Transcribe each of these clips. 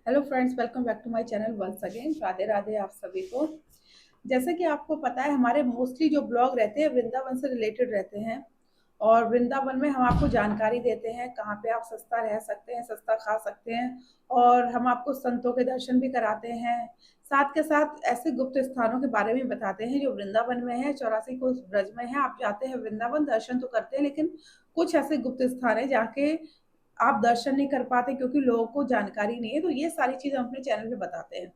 Hello friends, welcome back to my channel once again. Radhe Radhe आप सभी को। जैसे कि आपको पता है, हमारे मोस्टली जो ब्लॉग रहते हैं वृंदावन से रिलेटेड रहते हैं। और वृंदावन में हम आपको जानकारी देते हैं कहाँ पे आप सस्ता रह सकते हैं, सस्ता खा सकते हैं। और हम आपको संतों के दर्शन भी कराते हैं। साथ के साथ ऐसे गुप्त स्थानों के बारे में बताते हैं जो वृंदावन में है, 84 कोस ब्रज में है। आप जाते हैं वृंदावन, दर्शन तो करते हैं, लेकिन कुछ ऐसे गुप्त स्थान है जाके आप दर्शन नहीं कर पाते क्योंकि लोगों को जानकारी नहीं है। तो ये सारी चीज़ हम अपने चैनल पे बताते हैं।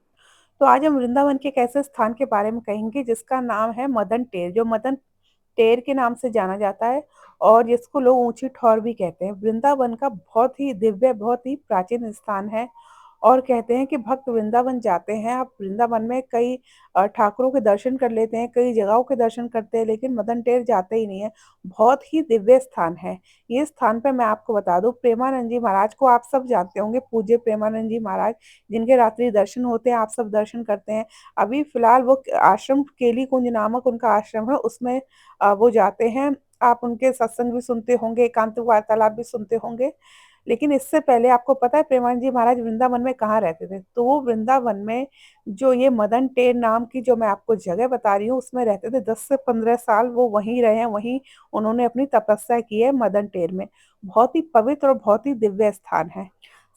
तो आज हम वृंदावन के एक ऐसे स्थान के बारे में कहेंगे जिसका नाम है मदन टेर, जो मदन टेर के नाम से जाना जाता है और जिसको लोग ऊंची ठौर भी कहते हैं। वृंदावन का बहुत ही दिव्य, बहुत ही प्राचीन स्थान है। और कहते हैं कि भक्त वृंदावन जाते हैं, आप वृंदावन में कई ठाकुरों के दर्शन कर लेते हैं, कई जगहों के दर्शन करते हैं, लेकिन मदन टेर जाते ही नहीं है। बहुत ही दिव्य स्थान है। ये स्थान पे मैं आपको बता दूं, प्रेमानंद जी महाराज को आप सब जानते होंगे, पूज्य प्रेमानंद जी महाराज, जिनके रात्रि दर्शन होते हैं, आप सब दर्शन करते हैं। अभी फिलहाल वो आश्रम केली कुंज नामक उनका आश्रम है, उसमें वो जाते हैं। आप उनके सत्संग भी सुनते होंगे, एकांत वार्तालाप भी सुनते होंगे। लेकिन इससे पहले आपको पता है प्रेमानंद जी महाराज वृंदावन में कहाँ रहते थे? तो वो वृंदावन में जो ये मदन टेर नाम की जो मैं आपको जगह बता रही हूँ, उसमें रहते थे। 10 से 15 साल वो वहीं रहे हैं, वहीं उन्होंने अपनी तपस्या की है मदन टेर में। बहुत ही पवित्र और बहुत ही दिव्य स्थान है।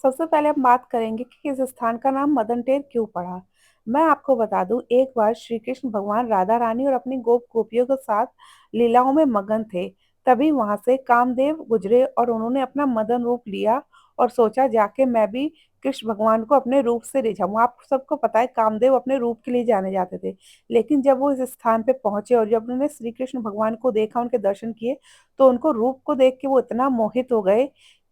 सबसे पहले हम बात करेंगे कि इस स्थान का नाम मदन टेर क्यों पड़ा। मैं आपको बता दूं, एक बार श्री कृष्ण भगवान राधा रानी और अपनी गोपियों के साथ लीलाओं में मगन थे। तभी वहां से कामदेव गुजरे और उन्होंने अपना मदन रूप लिया और सोचा जाके मैं भी कृष्ण भगवान को अपने रूप से रिझाऊं। आप सबको पता है कामदेव अपने रूप के लिए जाने जाते थे। लेकिन जब वो इस स्थान पे पहुंचे और जब उन्होंने श्री कृष्ण भगवान को देखा, उनके दर्शन किए, तो उनको रूप को देख के वो इतना मोहित हो गए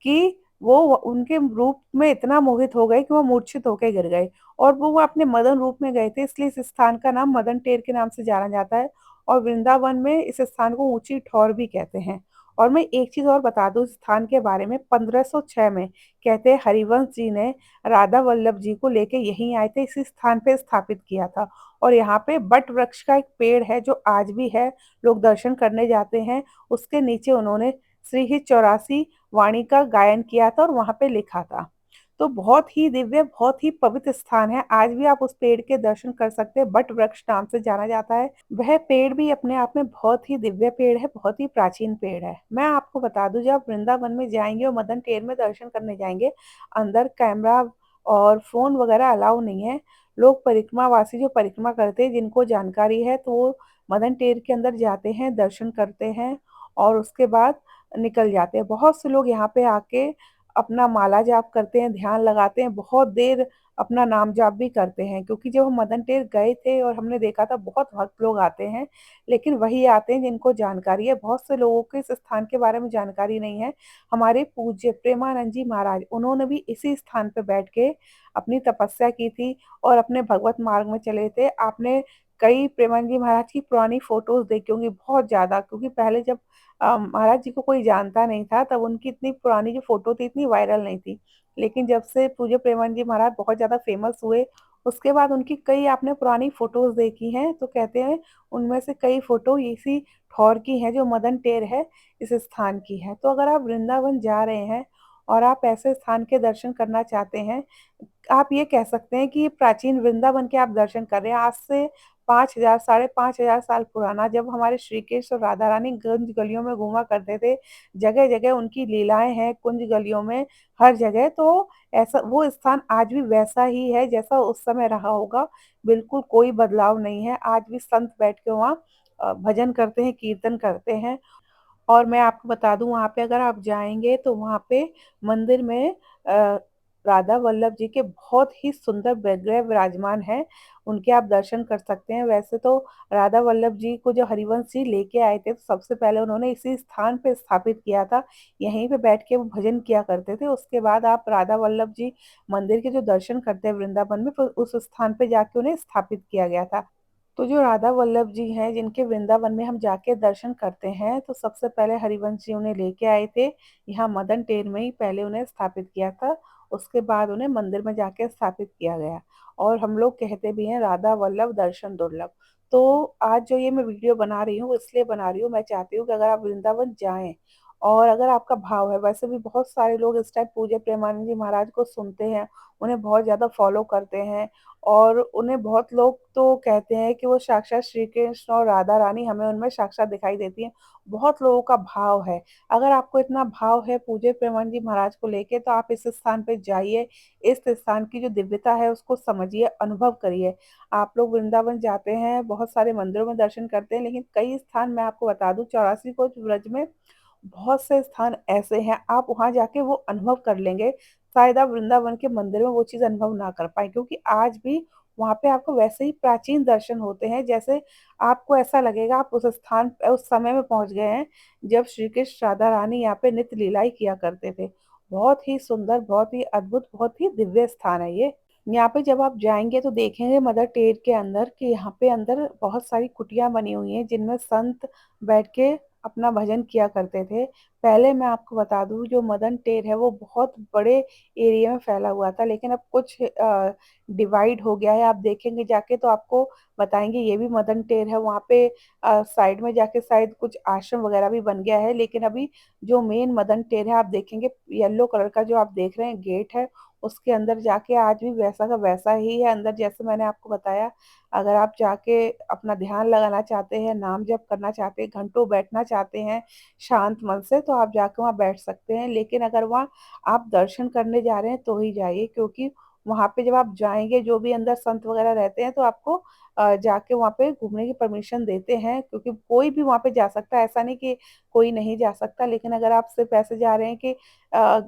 कि वो उनके रूप में इतना मोहित हो गए कि वो मूर्छित होकर गिर गए। और वो अपने मदन रूप में गए थे, इसलिए इस स्थान का नाम मदन टेर के नाम से जाना जाता है। और वृंदावन में इस स्थान को ऊंची ठौर भी कहते हैं। और मैं एक चीज और बता दूं इस स्थान के बारे में, 1506 में कहते हैं हरिवंश जी ने राधा वल्लभ जी को लेके यहीं आए थे, इसी स्थान पे स्थापित किया था। और यहाँ पे बट वृक्ष का एक पेड़ है जो आज भी है, लोग दर्शन करने जाते हैं। उसके नीचे उन्होंने श्री ही 84 वाणी का गायन किया था और वहां पे लिखा था। तो बहुत ही दिव्य, बहुत ही पवित्र स्थान है। आज भी आप उस पेड़ के दर्शन कर सकते हैं, बट वृक्ष नाम से जाना जाता है। वह पेड़ भी अपने आप में बहुत ही दिव्य पेड़ है, बहुत ही प्राचीन पेड़ है। मैं आपको बता दूं, जब आप वृंदावन में जाएंगे और मदन टेर में दर्शन करने जाएंगे, अंदर कैमरा और फोन वगैरह अलाउ नहीं है। लोग परिक्रमावासी जो परिक्रमा करते हैं, जिनको जानकारी है, तो वो मदन टेर के अंदर जाते हैं, दर्शन करते हैं और उसके बाद निकल जाते हैं। बहुत से लोग यहाँ पे आके अपना माला जाप करते हैं, ध्यान लगाते हैं, बहुत देर अपना नाम जाप भी करते हैं। क्योंकि जब हम मदन टेर गए थे और हमने देखा था, बहुत भक्त लोग आते हैं, लेकिन वही आते हैं जिनको जानकारी है। बहुत से लोगों को इस स्थान के बारे में जानकारी नहीं है। हमारे पूज्य प्रेमानंद जी महाराज, उन्होंने भी इसी स्थान पर बैठ के अपनी तपस्या की थी और अपने भगवत मार्ग में चले थे। आपने कई प्रेमानंद जी महाराज की पुरानी फोटोज देखी होंगी, बहुत ज्यादा, क्योंकि पहले जब महाराज जी को कोई जानता नहीं था, तब उनकी इतनी पुरानी जो फोटो थी इतनी वायरल नहीं थी। लेकिन जब से पूज्य प्रेमानंद जी महाराज बहुत ज्यादा फेमस हुए, उसके बाद उनकी कई आपने पुरानी फोटोज देखी हैं, तो कहते हैं उनमें से कई फोटो इसी ठौर की हैं जो मदन टेर है, इस स्थान की है। तो अगर आप वृंदावन जा रहे हैं और आप ऐसे स्थान के दर्शन करना चाहते हैं, आप ये कह सकते हैं कि ये प्राचीन वृंदावन के आप दर्शन कर रहे हैं। आज से 5,000 5,500 साल पुराना, जब हमारे श्री कृष्ण और राधा रानी कुंज गलियों में घूमा करते थे, जगह जगह उनकी लीलाएं हैं कुंज गलियों में, हर जगह। तो ऐसा वो स्थान आज भी वैसा ही है जैसा उस समय रहा होगा। बिल्कुल कोई बदलाव नहीं है। आज भी संत बैठ के वहाँ भजन करते हैं, कीर्तन करते हैं। और मैं आपको बता दूं, वहां पे अगर आप जाएंगे तो वहां पे मंदिर में राधा वल्लभ जी के बहुत ही सुंदर विग्रह विराजमान है, उनके आप दर्शन कर सकते हैं। वैसे तो राधा वल्लभ जी को जो हरिवंश जी लेके आए थे, तो सबसे पहले उन्होंने इसी स्थान पे स्थापित किया था, यहीं पे बैठ के वो भजन किया करते थे। उसके बाद आप राधा वल्लभ जी मंदिर के जो दर्शन करते हैं वृंदावन में, तो उस स्थान पे जाके उन्हें स्थापित किया गया था। तो जो राधा वल्लभ जी हैं, जिनके वृंदावन में हम जाके दर्शन करते हैं, तो सबसे पहले हरिवंश जी उन्हें लेके आए थे, यहाँ मदन टेर में ही पहले उन्हें स्थापित किया था। उसके बाद उन्हें मंदिर में जाके स्थापित किया गया। और हम लोग कहते भी हैं राधा वल्लभ दर्शन दुर्लभ। तो आज जो ये मैं वीडियो बना रही हूँ, वो इसलिए बना रही हूँ, मैं चाहती हूँ कि अगर आप वृंदावन जाएं और अगर आपका भाव है, वैसे भी बहुत सारे लोग इस टाइम पूज्य प्रेमानंद जी महाराज को सुनते हैं, उन्हें बहुत ज़्यादा फॉलो करते हैं और उन्हें बहुत लोग तो कहते हैं कि वो साक्षात श्री कृष्ण और राधा रानी हमें उनमें साक्षात दिखाई देती हैं। बहुत लोगों का भाव है। अगर आपको इतना भाव है पूज्य प्रेमानंद जी महाराज को लेके, तो आप इस स्थान पे जाइए, इस स्थान की जो दिव्यता है उसको समझिए, अनुभव करिए। आप लोग वृंदावन जाते हैं, बहुत सारे मंदिरों में दर्शन करते हैं, लेकिन कई स्थान मैं आपको बता दूं, 84 कोस ब्रज में बहुत से स्थान ऐसे हैं, आप वहां जाके वो अनुभव कर लेंगे। शायद आप वृंदावन के मंदिर में वो चीज अनुभव ना कर पाए, क्योंकि आज भी वहां पे आपको वैसे ही प्राचीन दर्शन होते हैं, जैसे आपको ऐसा लगेगा आप उस स्थान उस समय में पहुंच गए हैं जब श्री कृष्ण राधा रानी यहाँ पे नित्य लीलाएं किया करते थे। बहुत ही सुंदर, बहुत ही अद्भुत, बहुत ही दिव्य स्थान है ये। यहाँ पे जब आप जाएंगे तो देखेंगे मदर टेर के अंदर कि यहाँ पे अंदर बहुत सारी कुटियां बनी हुई हैं, जिनमें संत बैठ के अपना भजन किया करते थे। पहले मैं आपको बता दूं, जो मदन टेर है वो बहुत बड़े एरिया में फैला हुआ था, लेकिन अब कुछ डिवाइड हो गया है। आप देखेंगे जाके तो आपको बताएंगे ये भी मदन टेर है। वहाँ पे साइड में जाके शायद कुछ आश्रम वगैरह भी बन गया है, लेकिन अभी जो मेन मदन टेर है आप देखेंगे, येलो कलर का जो आप देख रहे हैं गेट है, उसके अंदर जाके आज भी वैसा का वैसा ही है अंदर, जैसे मैंने आपको बताया। अगर आप जाके अपना ध्यान लगाना चाहते हैं, नाम जप करना चाहते हैं, घंटों बैठना चाहते हैं शांत मन से, तो आप जाके वहाँ बैठ सकते हैं। लेकिन अगर वहाँ आप दर्शन करने जा रहे हैं तो ही जाइए, क्योंकि वहाँ पे जब आप जाएंगे, जो भी अंदर संत वगैरह रहते हैं तो आपको जाके वहाँ पे घूमने की परमिशन देते हैं, क्योंकि कोई भी वहाँ पे जा सकता है, ऐसा नहीं कि कोई नहीं जा सकता। लेकिन अगर आप सिर्फ ऐसे जा रहे हैं कि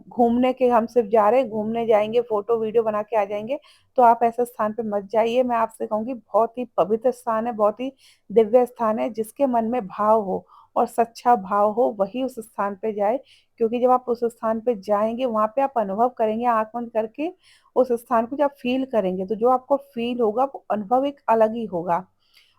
घूमने के, हम सिर्फ जा रहे हैं घूमने, जाएंगे फोटो वीडियो बना के आ जाएंगे, तो आप ऐसे स्थान पे मत जाइए। मैं आपसे कहूंगी बहुत ही पवित्र स्थान है, बहुत ही दिव्य स्थान है। जिसके मन में भाव हो और सच्चा भाव हो वही उस स्थान पे जाए, क्योंकि जब आप उस स्थान पे जाएंगे वहां पे आप अनुभव करेंगे, आंख बंद करके उस स्थान को जब फील करेंगे, तो जो आपको फील होगा वो अनुभव एक अलग ही होगा।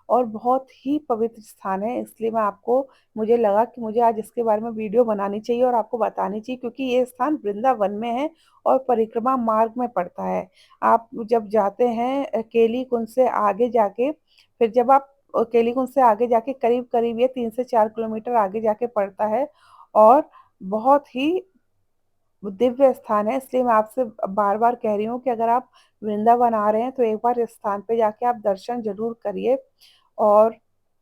और बहुत ही पवित्र स्थान है, इसलिए मैं आपको, मुझे लगा कि मुझे आज इसके बारे में वीडियो बनानी चाहिए और आपको बतानी चाहिए, क्योंकि ये स्थान वृंदावन में है और परिक्रमा मार्ग में पड़ता है। आप जब जाते हैं केली कुंज से आगे जाके, फिर जब आप केली कुंज से आगे जाके करीब करीब ये 3 से 4 किलोमीटर आगे जाके पड़ता है। और बहुत ही दिव्य स्थान है, इसलिए मैं आपसे बार बार कह रही हूँ कि अगर आप वृंदावन आ रहे हैं तो एक बार इस स्थान पे जाके आप दर्शन जरूर करिए। और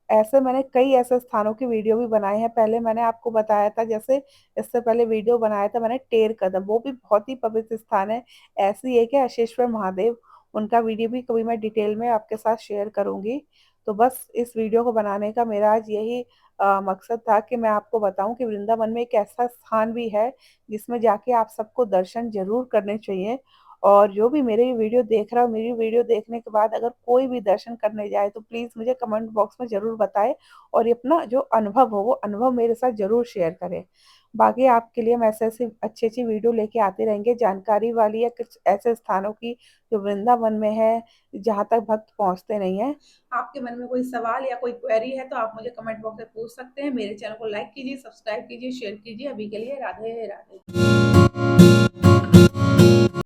ऐसे मैंने कई ऐसे स्थानों की वीडियो भी बनाए हैं। पहले मैंने आपको बताया था, जैसे इससे पहले वीडियो बनाया था मैंने टेर कदम, वो भी बहुत ही पवित्र स्थान है। ऐसे ही एक है अशेश्वर महादेव, उनका वीडियो भी कभी मैं डिटेल में आपके साथ शेयर करूंगी। तो बस इस वीडियो को बनाने का मेरा आज यही मकसद था कि मैं आपको बताऊं कि वृंदावन में एक ऐसा स्थान भी है जिसमें जाके आप सबको दर्शन जरूर करने चाहिए। और जो भी मेरी वीडियो देख रहा हो, मेरी वीडियो देखने के बाद अगर कोई भी दर्शन करने जाए तो प्लीज़ मुझे कमेंट बॉक्स में ज़रूर बताएं, और ये अपना जो अनुभव हो वो अनुभव मेरे साथ ज़रूर शेयर करें। बाकी आपके लिए हम ऐसे ऐसे अच्छी अच्छी वीडियो लेके आते रहेंगे, जानकारी वाली या कुछ ऐसे स्थानों की जो वृंदावन में है, जहाँ तक भक्त पहुँचते नहीं है। आपके मन में कोई सवाल या कोई क्वेरी है तो आप मुझे कमेंट बॉक्स में पूछ सकते हैं। मेरे चैनल को लाइक कीजिए, सब्सक्राइब कीजिए, शेयर कीजिए। अभी के लिए राधे राधे।